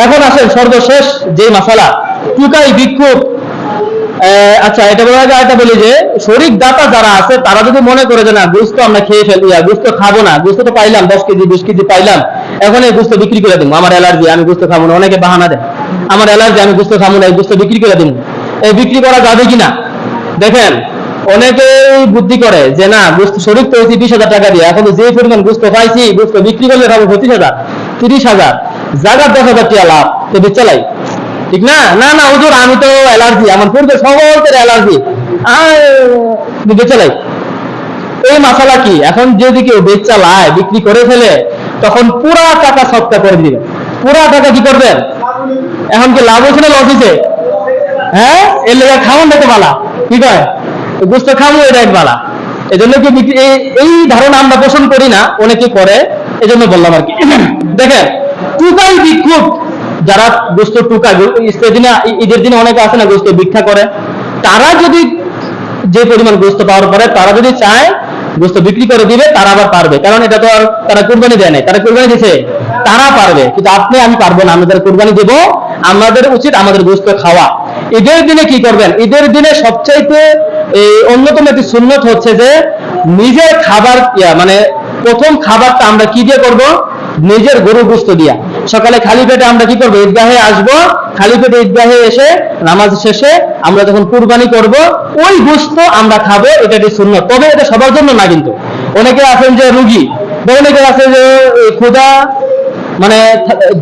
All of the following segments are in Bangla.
এখন আসেন সর্বশেষ যে মাসালা, টুকাই ভিক্ষুক। আচ্ছা, এটা বলার আগে এটা বলি যে শরীক দাতা যারা আছে তারা যদি মনে করে যে না গোস্ত আমরা খেয়ে ফেলি, গোস্ত খাবো না, গোস্ত তো পাইলাম 10 কেজি 20 কেজি পাইলাম, এখন এই গোস্ত বিক্রি করে দিব, আমার অ্যালার্জি আমি গোস্ত খাবো না। অনেকে বাহানা দেয় আমার অ্যালার্জি আমি গোস্ত খাবো না, এই গোস্ত বিক্রি করে দিব। এই বিক্রি করা যাবে কিনা দেখেন, অনেকে বুদ্ধি করে যে না গোস্ত শরীর তো হয়েছে 20,000 টাকা দিয়ে, এখন যে পরিমাণ গোস্ত পাইছি গোস্ত বিক্রি করলে খাবো 25,000 30,000, জায়গা 10,000 টাকা লাভ, তো বেচালাই। ঠিক না? না না হুজুর আমি তো অ্যালার্জি, আমার পূর্বে সকলের অ্যালার্জি, বেচালাই। এই মাসালা কি, এখন যদি কেউ বেচালায় বিক্রি করে ফেলে তখন পুরা টাকা সৎকা করে দিবে। পুরা টাকা কি করবেন? এখন কি লাভ হয়েছে না লস হয়েছে? হ্যাঁ, এর লেগে খাওয়ান দেখো বালা, কি কয় গোস্ত খাবো এটা এক বালা। এই জন্য কি এই ধারণা আমরা পোষণ করি না, অনেকে করে, এই জন্য বললাম আর কি। দেখেন টুকাই ভিক্ষুক যারা গোস্ত টুকায়, ঈদের দিনে অনেকে আছে না গোস্ত ভিক্ষা করে, তারা যদি যে পরিমাণ গোস্ত পাওয়ার পরে তারা যদি চায় গোস্ত বিক্রি করে দিবে, তারা আবার পারবে, কারণ এটা তো আর তারা কুরবানি দেয় নাই, তারা কুরবানি দিছে, তারা পারবে। কিন্তু আপনি আমি পারবো না, আমরা কুরবানি দেব, আমাদের উচিত আমাদের গোস্ত খাওয়া। ঈদের দিনে কি করবেন? ঈদের দিনে সবচাইতে অন্যতম একটি সুন্নত হচ্ছে যে নিজের খাবার মানে প্রথম খাবারটা আমরা কি দিয়ে করব? নিজের গরু গোস্ত দিয়া। সকালে খালি পেটে আমরা কি করবো? ঈদগাহে আসবো, খালি পেটে ঈদগাহে এসে নামাজ শেষে আমরা যখন কুরবানি করব ওই গোস্ত আমরা খাবো, এটা একটি সুন্নত। তবে এটা সবার জন্য না, কিন্তু অনেকে আছেন যে রুগী, অনেকে আছে যে ক্ষুধা মানে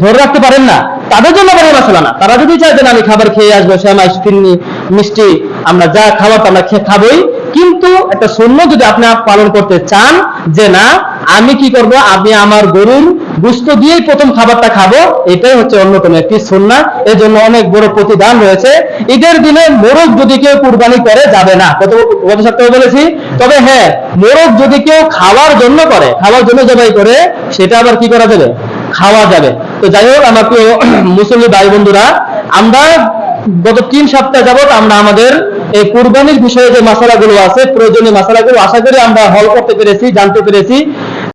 ধরে রাখতে পারেন না, তাদের জন্য বড় মশলা না। তারা যদি চায় যে আমি খাবার খেয়ে আসবো, শ্যামাই ফিরনি মিষ্টি আমরা যা খাবার আমরা খাবোই, কিন্তু একটা সুন্নত যদি আপনি পালন করতে চান যে না আমি কি করব, আমি আমার গরুর গোশত দিয়েই প্রথম খাবারটা খাবো, এটাই হচ্ছে অন্যতম একটি সুন্নাহ। এর জন্য অনেক বড় প্রতিদান রয়েছে। ঈদের দিনে মোরগ যদি কেউ কুরবানি করে যাবে না, গত সপ্তাহে বলেছি। তবে হ্যাঁ, মোরগ যদি কেউ খাওয়ার জন্য করে, খাওয়ার জন্য জবাই করে, সেটা আবার কি করা যাবে? খাওয়া যাবে। তো যাই হোক আমার প্রিয় মুসলিম ভাই বন্ধুরা, আমরা গত 3 সপ্তাহ যাবত আমরা আমাদের এই কুরবানির বিষয়ে যে মাসালাগুলো আছে, প্রয়োজনীয় মাসালাগুলো আশা করি আমরা হল করতে পেরেছি, জানতে পেরেছি।